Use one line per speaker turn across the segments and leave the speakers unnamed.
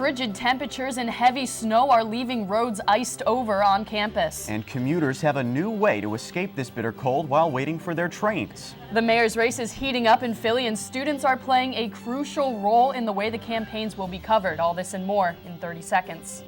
frigid temperatures and heavy snow are leaving roads iced over on campus.
And commuters have a new way to escape this bitter cold while waiting for their trains.
The mayor's race is heating up in Philly, and students are playing a crucial role in the way the campaigns will be covered. All this and more in 30 seconds.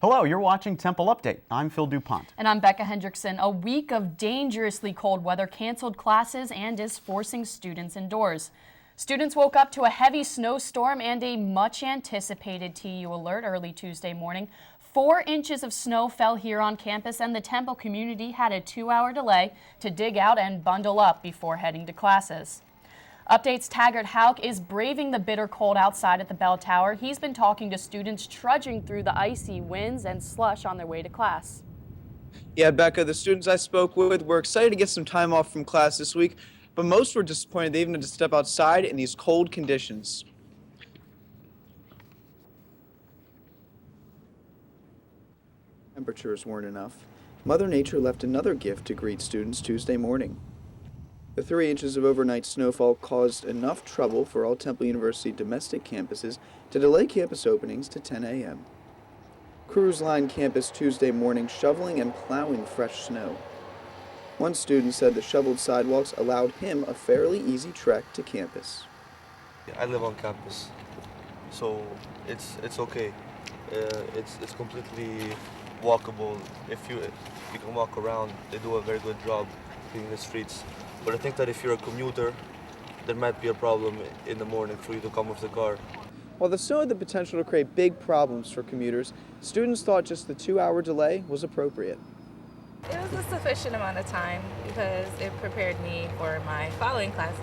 Hello, you're watching Temple Update. I'm Phil Dupont.
And I'm Becca Hendrickson. A week of dangerously cold weather canceled classes and is forcing students indoors. Students woke up to a heavy snowstorm and a much anticipated TU alert early Tuesday morning. 4 inches of snow fell here on campus, and the Temple community had a 2-hour delay to dig out and bundle up before heading to classes. Updates Taggart Houck is braving the bitter cold outside at the bell tower. He's been talking to students trudging through the icy winds and slush on their way to class.
Yeah, Becca, the students I spoke with were excited to get some time off from class this week, but most were disappointed they even had to step outside in these cold conditions. Temperatures weren't enough. Mother Nature left another gift to greet students Tuesday morning. The 3 inches of overnight snowfall caused enough trouble for all Temple University domestic campuses to delay campus openings to 10 a.m. Crews lined campus Tuesday morning shoveling and plowing fresh snow. One student said the shoveled sidewalks allowed him a fairly easy trek to campus.
I live on campus, so it's okay. It's completely walkable. If you can walk around, they do a very good job cleaning the streets. But I think that if you're a commuter, there might be a problem in the morning for you to come with the car.
While the snow had the potential to create big problems for commuters, students thought just the 2-hour delay was appropriate.
It was a sufficient amount of time because it prepared me for my following classes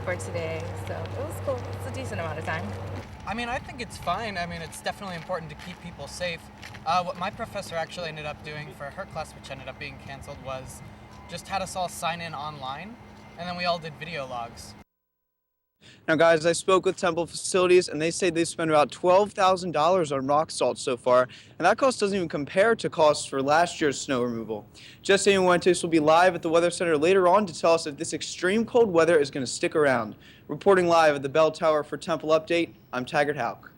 for today, so it was cool. It's a decent amount of time.
I mean, I think it's fine. I mean, it's definitely important to keep people safe. What my professor actually ended up doing for her class, which ended up being canceled, was just had us all sign in online, and then we all did video logs.
Now guys, I spoke with Temple Facilities and they say they spent about $12,000 on rock salt so far, and that cost doesn't even compare to costs for last year's snow removal. Jeseamy and Muentes will be live at the Weather Center later on to tell us if this extreme cold weather is going to stick around. Reporting live at the Bell Tower for Temple Update, I'm Taggart Houck.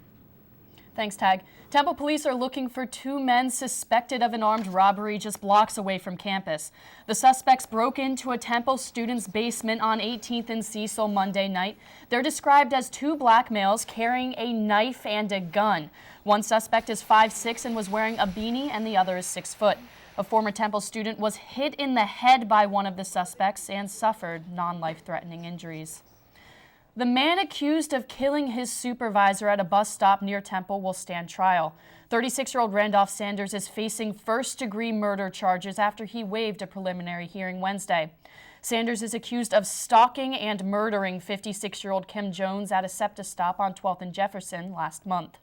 Thanks, Tag. Temple police are looking for 2 men suspected of an armed robbery just blocks away from campus. The suspects broke into a Temple student's basement on 18th and Cecil Monday night. They're described as 2 black males carrying a knife and a gun. One suspect is 5'6" and was wearing a beanie, and the other is 6 foot. A former Temple student was hit in the head by one of the suspects and suffered non-life-threatening injuries. The man accused of killing his supervisor at a bus stop near Temple will stand trial. 36-year-old Randolph Sanders is facing first-degree murder charges after he waived a preliminary hearing Wednesday. Sanders is accused of stalking and murdering 56-year-old Kim Jones at a SEPTA stop on 12th and Jefferson last month.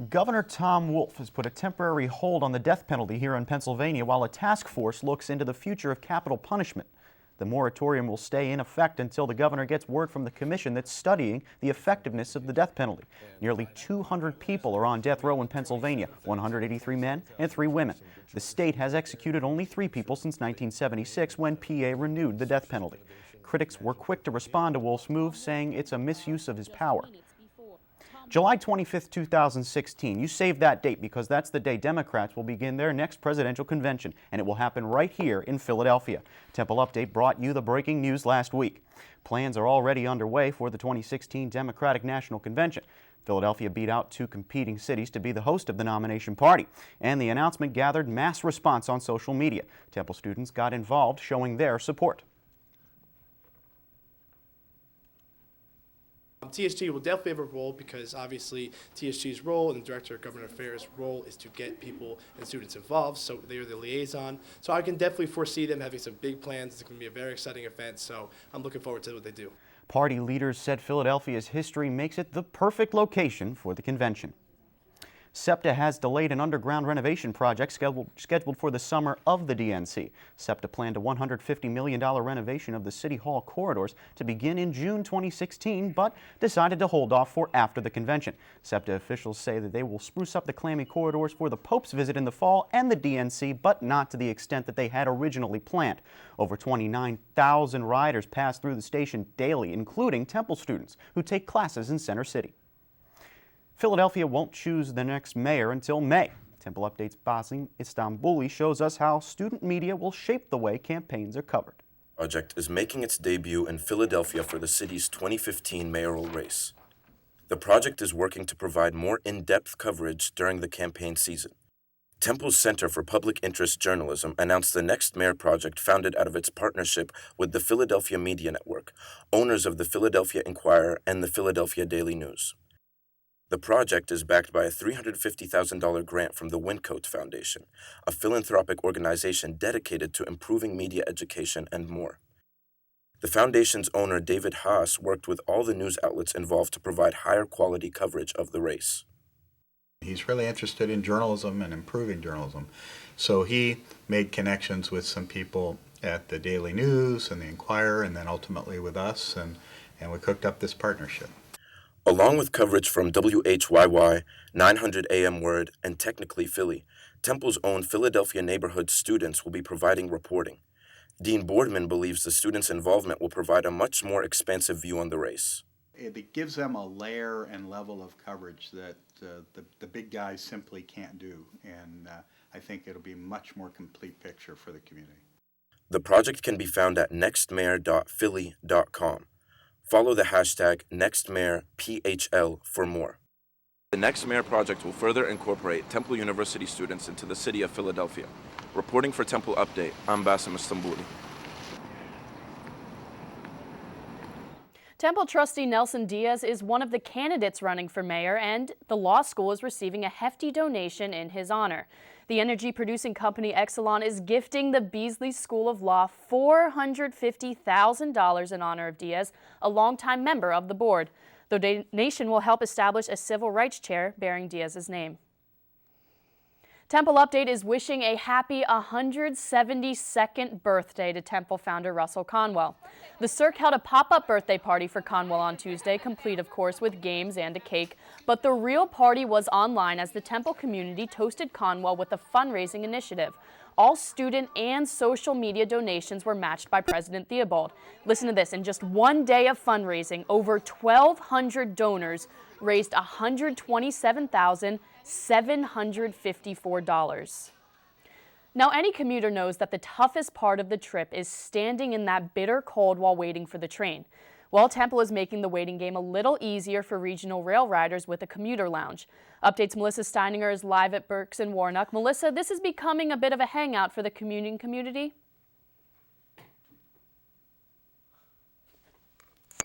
Governor Tom Wolf has put a temporary hold on the death penalty here in Pennsylvania while a task force looks into the future of capital punishment. The moratorium will stay in effect until the governor gets word from the commission that's studying the effectiveness of the death penalty. Nearly 200 people are on death row in Pennsylvania, 183 men and 3 women. The state has executed only 3 people since 1976 when PA renewed the death penalty. Critics were quick to respond to Wolf's move, saying it's a misuse of his power. July 25th, 2016. You save that date because that's the day Democrats will begin their next presidential convention, and it will happen right here in Philadelphia. Temple Update brought you the breaking news last week. Plans are already underway for the 2016 Democratic National Convention. Philadelphia beat out 2 competing cities to be the host of the nomination party, and the announcement gathered mass response on social media. Temple students got involved, showing their support.
TSG will definitely have a role because obviously TSG's role and the Director of Government Affairs role is to get people and students involved, so they're the liaison. So I can definitely foresee them having some big plans. It's going to be a very exciting event, so I'm looking forward to what they do.
Party leaders said Philadelphia's history makes it the perfect location for the convention. SEPTA has delayed an underground renovation project scheduled for the summer of the DNC. SEPTA planned a $150 million renovation of the City Hall corridors to begin in June 2016, but decided to hold off for after the convention. SEPTA officials say that they will spruce up the clammy corridors for the Pope's visit in the fall and the DNC, but not to the extent that they had originally planned. Over 29,000 riders pass through the station daily, including Temple students who take classes in Center City. Philadelphia won't choose the next mayor until May. Temple Update's Basem Istanbouli shows us how student media will shape the way campaigns are covered.
The project is making its debut in Philadelphia for the city's 2015 mayoral race. The project is working to provide more in-depth coverage during the campaign season. Temple's Center for Public Interest Journalism announced the Next Mayor project founded out of its partnership with the Philadelphia Media Network, owners of the Philadelphia Inquirer and the Philadelphia Daily News. The project is backed by a $350,000 grant from the Wincote Foundation, a philanthropic organization dedicated to improving media education and more. The foundation's owner, David Haas, worked with all the news outlets involved to provide higher quality coverage of the race.
He's really interested in journalism and improving journalism. So he made connections with some people at the Daily News and the Inquirer, and then ultimately with us, and we cooked up this partnership.
Along with coverage from WHYY, 900 AM Word, and Technically Philly, Temple's own Philadelphia neighborhood students will be providing reporting. Dean Boardman believes the students' involvement will provide a much more expansive view on the race.
It gives them a layer and level of coverage that the big guys simply can't do, and I think it'll be a much more complete picture for the community.
The project can be found at nextmayor.philly.com. Follow the hashtag NextMayorPHL for more. The Next Mayor project will further incorporate Temple University students into the city of Philadelphia. Reporting for Temple Update, I'm Basem Istanbouli.
Temple trustee Nelson Diaz is one of the candidates running for mayor, and the law school is receiving a hefty donation in his honor. The energy-producing company Exelon is gifting the Beasley School of Law $450,000 in honor of Diaz, a longtime member of the board. The donation will help establish a civil rights chair bearing Diaz's name. Temple Update is wishing a happy 172nd birthday to Temple founder Russell Conwell. The Cirque held a pop-up birthday party for Conwell on Tuesday, complete of course with games and a cake, but the real party was online as the Temple community toasted Conwell with a fundraising initiative. All student and social media donations were matched by President Theobald. Listen to this, in just one day of fundraising, over 1,200 donors raised $127,754. Now, any commuter knows that the toughest part of the trip is standing in that bitter cold while waiting for the train. Well, Temple is making the waiting game a little easier for regional rail riders with a commuter lounge. Updates Melissa Steininger is live at Berks and Warnock. Melissa, this is becoming a bit of a hangout for the commuting community.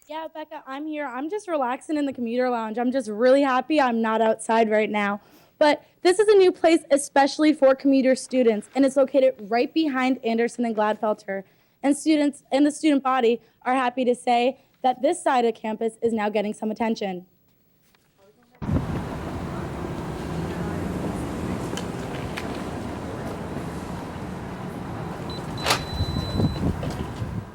Yeah, Becca, I'm here. I'm just relaxing in the commuter lounge. I'm just really happy I'm not outside right now. But this is a new place especially for commuter students, and it's located right behind Anderson and Gladfelter. And students and the student body are happy to say that this side of campus is now getting some attention.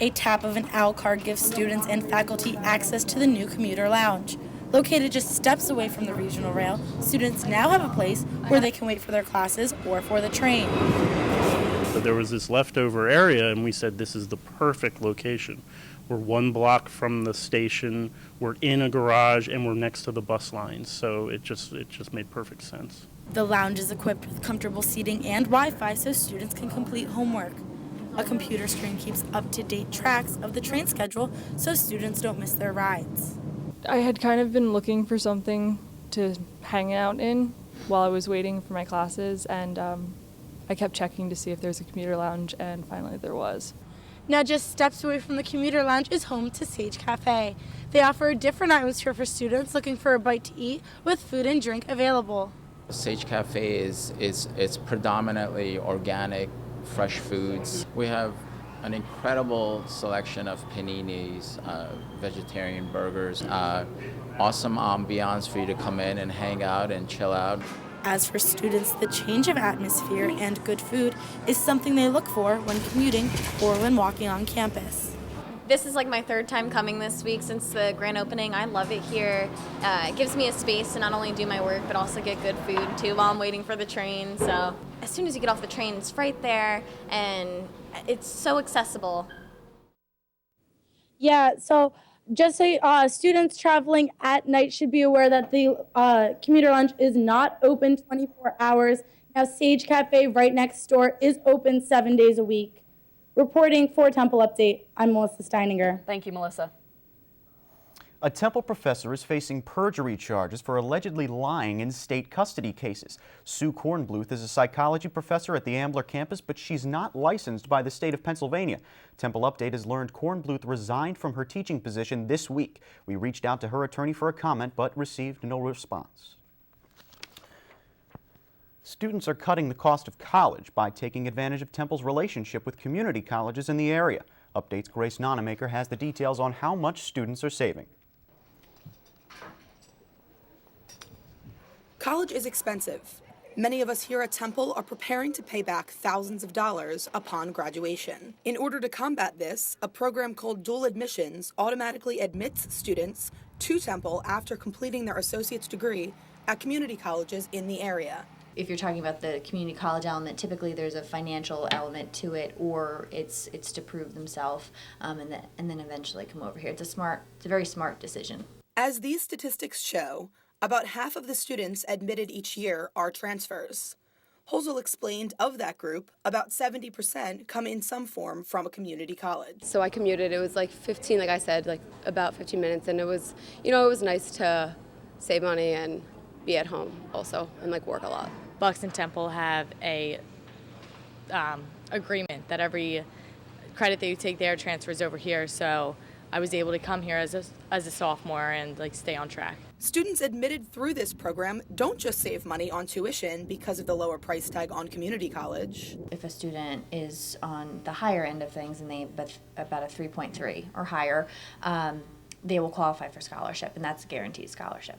A tap of an owl card gives students and faculty access to the new commuter lounge. Located just steps away from the regional rail, students now have a place where they can wait for their classes or for the train.
So there was this leftover area, and we said this is the perfect location. We're 1 block from the station, we're in a garage, and we're next to the bus lines, so it just made perfect sense.
The lounge is equipped with comfortable seating and Wi-Fi so students can complete homework. A computer screen keeps up-to-date tracks of the train schedule so students don't miss their rides.
I had kind of been looking for something to hang out in while I was waiting for my classes, and I kept checking to see if there's a commuter lounge, and finally there was.
Now just steps away from the commuter lounge is home to Sage Cafe. They offer a different atmosphere for students looking for a bite to eat with food and drink available.
Sage Cafe is predominantly organic, fresh foods. We have an incredible selection of paninis, vegetarian burgers, awesome ambiance for you to come in and hang out and chill out.
As for students, the change of atmosphere and good food is something they look for when commuting or when walking on campus.
This is like my third time coming this week since the grand opening. I love it here. It gives me a space to not only do my work, but also get good food too while I'm waiting for the train. So as soon as you get off the train, it's right there, and it's so accessible.
Yeah, so just say students traveling at night should be aware that the commuter lounge is not open 24 hours. Now, Sage Cafe right next door is open 7 days a week. Reporting for Temple Update, I'm Melissa Steininger.
Thank you, Melissa.
A Temple professor is facing perjury charges for allegedly lying in state custody cases. Sue Kornbluth is a psychology professor at the Ambler campus, but she's not licensed by the state of Pennsylvania. Temple Update has learned Kornbluth resigned from her teaching position this week. We reached out to her attorney for a comment, but received no response. Students are cutting the cost of college by taking advantage of Temple's relationship with community colleges in the area. Update's Grace Nonamaker has the details on how much students are saving.
College is expensive. Many of us here at Temple are preparing to pay back thousands of dollars upon graduation. In order to combat this, a program called dual admissions automatically admits students to Temple after completing their associate's degree at community colleges in the area.
If you're talking about the community college element, typically there's a financial element to it, or it's to prove themselves, and then eventually come over here. It's a very smart decision.
As these statistics show, about half of the students admitted each year are transfers. Holzel explained of that group, about 70% come in some form from a community college.
So I commuted. It was like 15, like I said, like about 15 minutes, and it was, it was nice to save money and be at home also and like work a lot.
Bucks and Temple have a agreement that every credit that you take there transfers over here, so I was able to come here as a sophomore and like stay on track.
Students admitted through this program don't just save money on tuition because of the lower price tag on community college.
If a student is on the higher end of things and they about a 3.3 or higher, they will qualify for scholarship, and that's a guaranteed scholarship.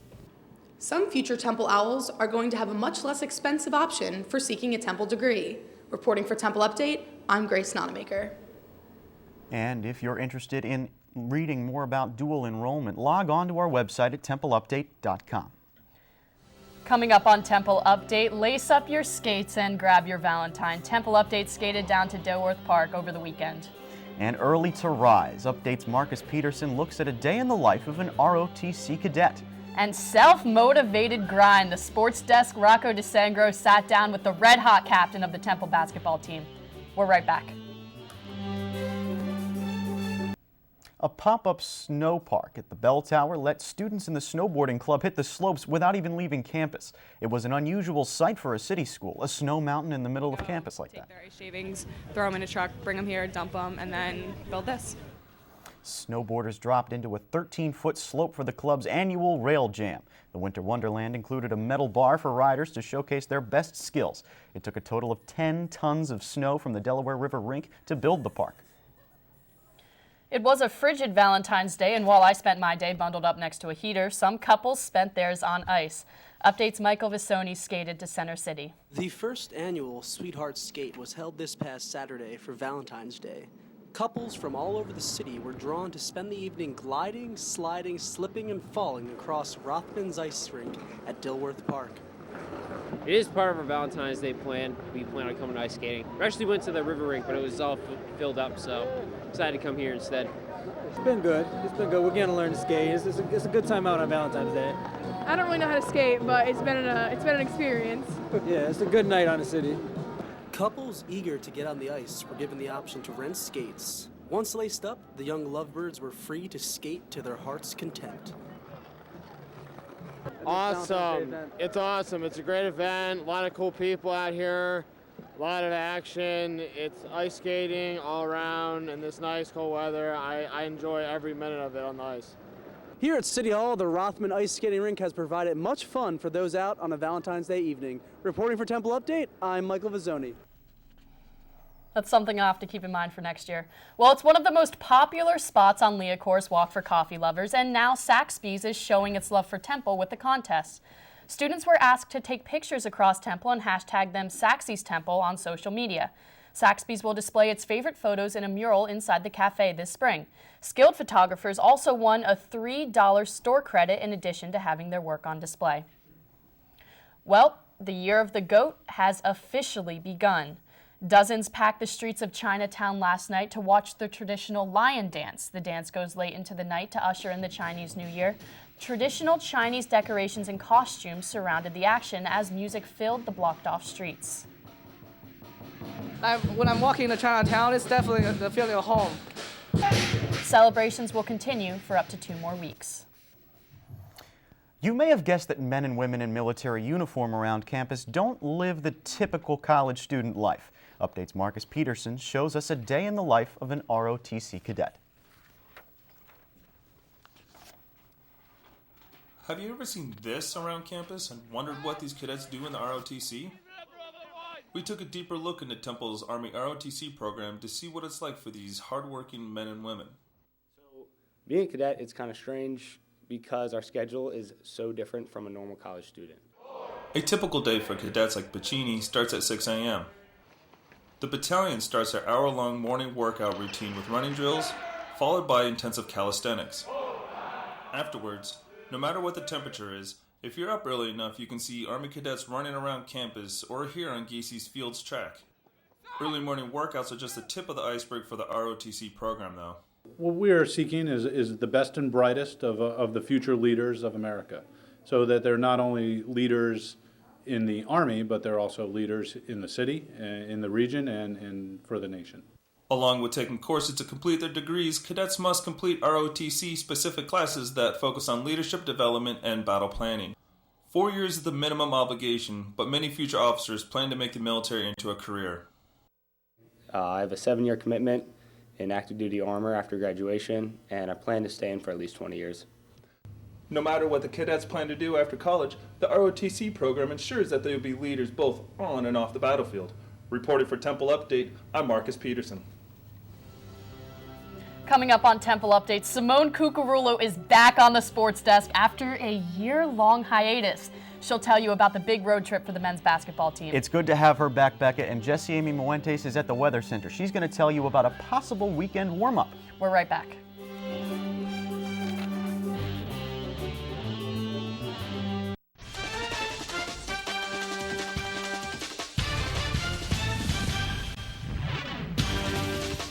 Some future Temple Owls are going to have a much less expensive option for seeking a Temple degree. Reporting for Temple Update, I'm Grace Nonamaker.
And if you're interested in reading more about dual enrollment, log on to our website at templeupdate.com.
Coming up on Temple Update, lace up your skates and grab your Valentine. Temple Update skated down to Dilworth Park over the weekend.
And early to rise, Update's Marcus Peterson looks at a day in the life of an ROTC cadet.
And self-motivated grind, the sports desk Rocco DeSangro sat down with the red-hot captain of the Temple basketball team. We're right back.
A pop-up snow park at the Bell Tower let students in the snowboarding club hit the slopes without even leaving campus. It was an unusual sight for a city school, a snow mountain in the middle of campus like that.
Take their ice shavings, throw them in a truck, bring them here, dump them, and then build this.
Snowboarders dropped into a 13-foot slope for the club's annual Rail Jam. The Winter Wonderland included a metal bar for riders to showcase their best skills. It took a total of 10 tons of snow from the Delaware River rink to build the park.
It was a frigid Valentine's Day, and while I spent my day bundled up next to a heater, some couples spent theirs on ice. Update's Michael Visoni skated to Center City.
The first annual Sweetheart Skate was held this past Saturday for Valentine's Day. Couples from all over the city were drawn to spend the evening gliding, sliding, slipping, and falling across Rothman's ice rink at Dilworth Park.
It is part of our Valentine's Day plan. We plan on coming ice skating. We actually went to the river rink, but it was all filled up, so decided to come here instead.
It's been good. It's been good. We're getting to learn to skate. It's a good time out on Valentine's Day.
I don't really know how to skate, but it's been an experience.
Yeah, it's a good night on the city.
Couples eager to get on the ice were given the option to rent skates. Once laced up, the young lovebirds were free to skate to their heart's content.
Awesome. It's awesome. It's a great event. A lot of cool people out here. A lot of action. It's ice skating all around in this nice cold weather. I enjoy every minute of it on the ice.
Here at City Hall, the Rothman Ice Skating Rink has provided much fun for those out on a Valentine's Day evening. Reporting for Temple Update, I'm Michael Visoni.
That's something I'll have to keep in mind for next year. Well, it's one of the most popular spots on Leacourse Walk for coffee lovers, and now Saxby's is showing its love for Temple with the contest. Students were asked to take pictures across Temple and hashtag them Saxby's Temple on social media. Saxby's will display its favorite photos in a mural inside the cafe this spring. Skilled photographers also won a $3 store credit in addition to having their work on display. Well, the Year of the Goat has officially begun. Dozens packed the streets of Chinatown last night to watch the traditional lion dance. The dance goes late into the night to usher in the Chinese New Year. Traditional Chinese decorations and costumes surrounded the action as music filled the blocked-off streets.
When I'm walking into Chinatown, it's definitely the feeling of home.
Celebrations will continue for up to 2 more weeks.
You may have guessed that men and women in military uniform around campus don't live the typical college student life. Update's Marcus Peterson shows us a day in the life of an ROTC cadet.
Have you ever seen this around campus and wondered what these cadets do in the ROTC? We took a deeper look into Temple's Army ROTC program to see what it's like for these hardworking men and women.
So, being a cadet is kind of strange because our schedule is so different from a normal college student.
A typical day for cadets like Pacini starts at 6 a.m. The battalion starts their hour-long morning workout routine with running drills, followed by intensive calisthenics. Afterwards, no matter what the temperature is, if you're up early enough, you can see Army cadets running around campus or here on Gacy's Fields track. Early morning workouts are just the tip of the iceberg for the ROTC program, though.
What we are seeking is the best and brightest of the future leaders of America, so that they're not only leaders in the Army, but they're also leaders in the city, in the region, and for the nation.
Along with taking courses to complete their degrees, cadets must complete ROTC-specific classes that focus on leadership development and battle planning. 4 years is the minimum obligation, but many future officers plan to make the military into a career.
I have a 7-year commitment in active duty armor after graduation, and I plan to stay in for at least 20 years.
No matter what the cadets plan to do after college, the ROTC program ensures that they will be leaders both on and off the battlefield. Reporting for Temple Update, I'm Marcus Peterson.
Coming up on Temple Update, Simone Cuccurullo is back on the sports desk after a year-long hiatus. She'll tell you about the big road trip for the men's basketball team.
It's good to have her back, Becca, and Jeseamy Muentes is at the Weather Center. She's going to tell you about a possible weekend warm-up.
We're right back.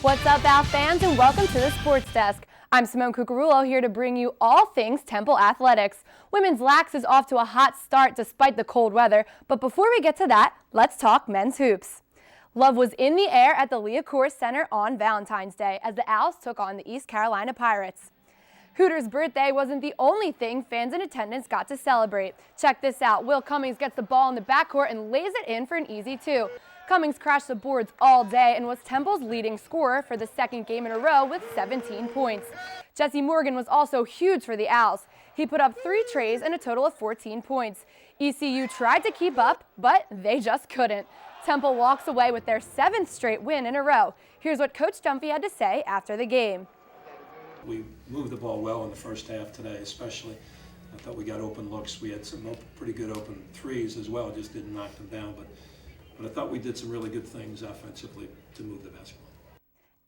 What's up, Al fans, and welcome to the Sports Desk. I'm Simone Cuccurullo, here to bring you all things Temple athletics. Women's lax is off to a hot start despite the cold weather, but before we get to that, let's talk men's hoops. Love was in the air at the Leacourt Center on Valentine's Day as the Owls took on the East Carolina Pirates. Hooters' birthday wasn't the only thing fans in attendance got to celebrate. Check this out. Will Cummings gets the ball in the backcourt and lays it in for an easy 2. Cummings crashed the boards all day and was Temple's leading scorer for the second game in a row with 17 points. Jesse Morgan was also huge for the Owls. He put up 3 trays and a total of 14 points. ECU tried to keep up, but they just couldn't. Temple walks away with their 7th straight win in a row. Here's what Coach Dunphy had to say after the game.
We moved the ball well in the first half today, especially. I thought we got open looks. We had some pretty good open threes as well, just didn't knock them down. But I thought we did some really good things offensively to move the basketball.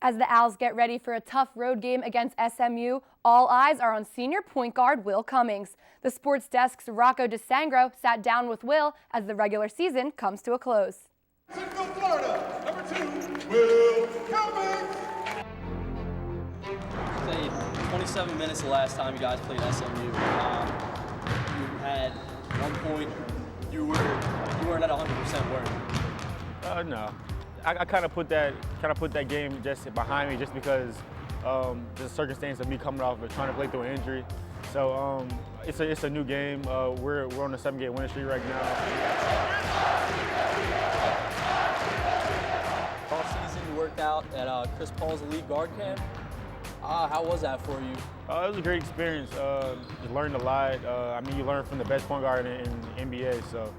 As the Owls get ready for a tough road game against SMU, all eyes are on senior point guard Will Cummings. The Sports Desk's Rocco DeSangro sat down with Will as the regular season comes to a close.
Central Florida, number 2, Will Cummings.
Played 27 minutes the last time you guys played SMU. You had 1 point. You weren't at 100% work.
No, I kind of put that game just behind me, just because the circumstance of me coming off of trying to play through an injury. So it's a new game. We're on a 7-game winning streak right now.
All season you worked out at Chris Paul's elite guard camp. How was that for you?
It was a great experience. You learned a lot. I mean, you learn from the best point guard in NBA. So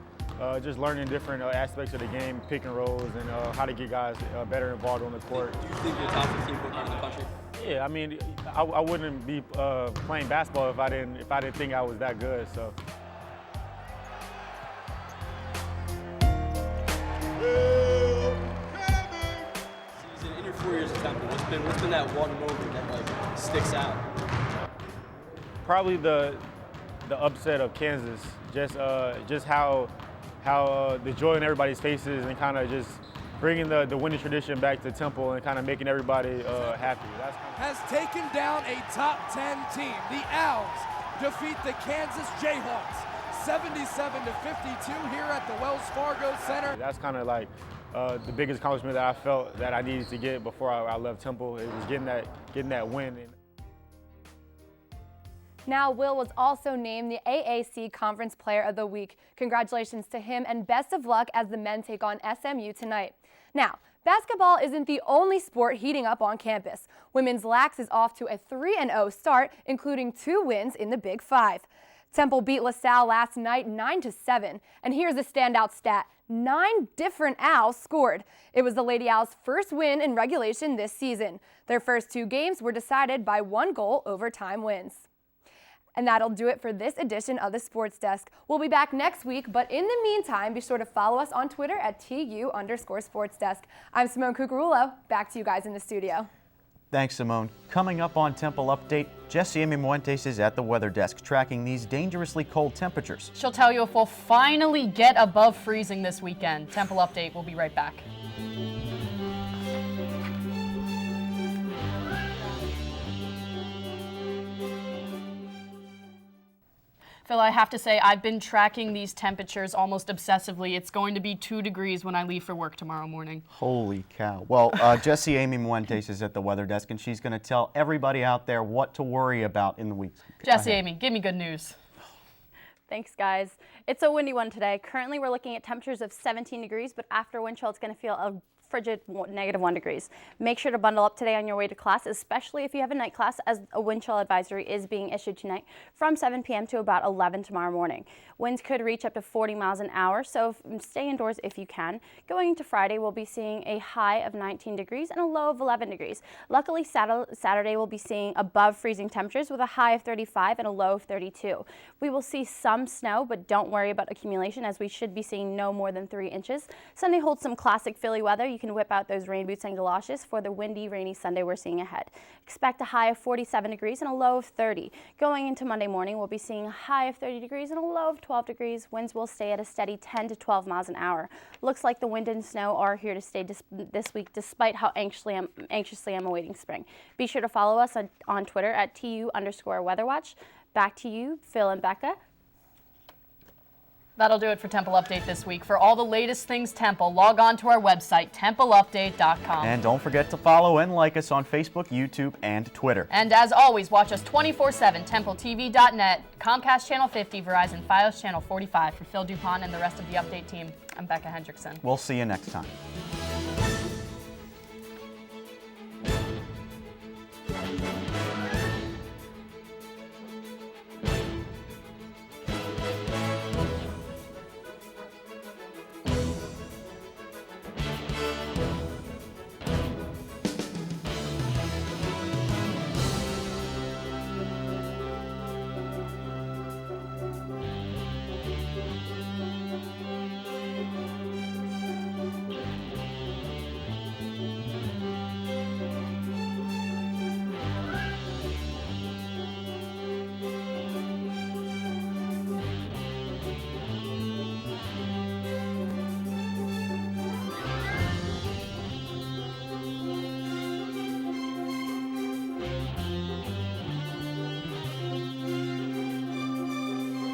just learning different aspects of the game, pick and rolls, and how to get guys better involved on the court.
Do you think you're the top 15 point guard in the country?
Yeah, I mean, I wouldn't be playing basketball if I didn't think I was that good. So.
what's been that one moment that like sticks out?
Probably the upset of Kansas. Just how the joy in everybody's faces and kind of just bringing the winning tradition back to Temple and kind of making everybody happy.
Has taken down a top 10 team. The Owls defeat the Kansas Jayhawks 77-52 here at the Wells Fargo Center.
That's kind of like the biggest accomplishment that I felt that I needed to get before I left Temple. It was getting that win.
Now, Will was also named the AAC Conference Player of the Week. Congratulations to him and best of luck as the men take on SMU tonight. Now, basketball isn't the only sport heating up on campus. Women's Lax is off to a 3-0 start, including 2 wins in the Big Five. Temple beat LaSalle last night 9-7, and here's a standout stat. 9 different Owls scored. It was the Lady Owls' first win in regulation this season. Their first 2 games were decided by 1-goal overtime wins. And that'll do it for this edition of the Sports Desk. We'll be back next week, but in the meantime, be sure to follow us on Twitter at @TU_SportsDesk. I'm Simone Cuccurullo. Back to you guys in the studio.
Thanks, Simone. Coming up on Temple Update, Jeseamy Muentes is at the weather desk tracking these dangerously cold temperatures.
She'll tell you if we'll finally get above freezing this weekend. Temple Update, we'll be right back. Phil, I have to say, I've been tracking these temperatures almost obsessively. It's going to be 2 degrees when I leave for work tomorrow morning.
Holy cow. Well, Jeseamy Muentes is at the weather desk, and she's going to tell everybody out there what to worry about in the weeks.
Jeseamy, give me good news.
Thanks, guys. It's a windy one today. Currently, we're looking at temperatures of 17 degrees, but after wind chill, it's going to feel a frigid -1 degrees. Make sure to bundle up today on your way to class, especially if you have a night class, as a wind chill advisory is being issued tonight from 7 p.m. to about 11 tomorrow morning. Winds could reach up to 40 miles an hour, so stay indoors if you can. Going into Friday, we'll be seeing a high of 19 degrees and a low of 11 degrees. Luckily, Saturday we'll be seeing above freezing temperatures with a high of 35 and a low of 32. We will see some snow, but don't worry about accumulation, as we should be seeing no more than 3 inches. Sunday holds some classic Philly weather. You can whip out those rain boots and galoshes for the windy, rainy Sunday we're seeing ahead. Expect a high of 47 degrees and a low of 30. Going into Monday morning, we'll be seeing a high of 30 degrees and a low of 12 degrees. Winds will stay at a steady 10 to 12 miles an hour. Looks like the wind and snow are here to stay this week, despite how anxiously I'm awaiting spring. Be sure to follow us on Twitter at @TU_WeatherWatch. Back to you, Phil and Becca.
That'll do it for Temple Update this week. For all the latest things Temple, log on to our website, templeupdate.com.
And don't forget to follow and like us on Facebook, YouTube, and Twitter.
And as always, watch us 24/7, TempleTV.net, Comcast Channel 50, Verizon Fios Channel 45. For Phil Dupont and the rest of the Update team, I'm Becca Hendrickson.
We'll see you next time.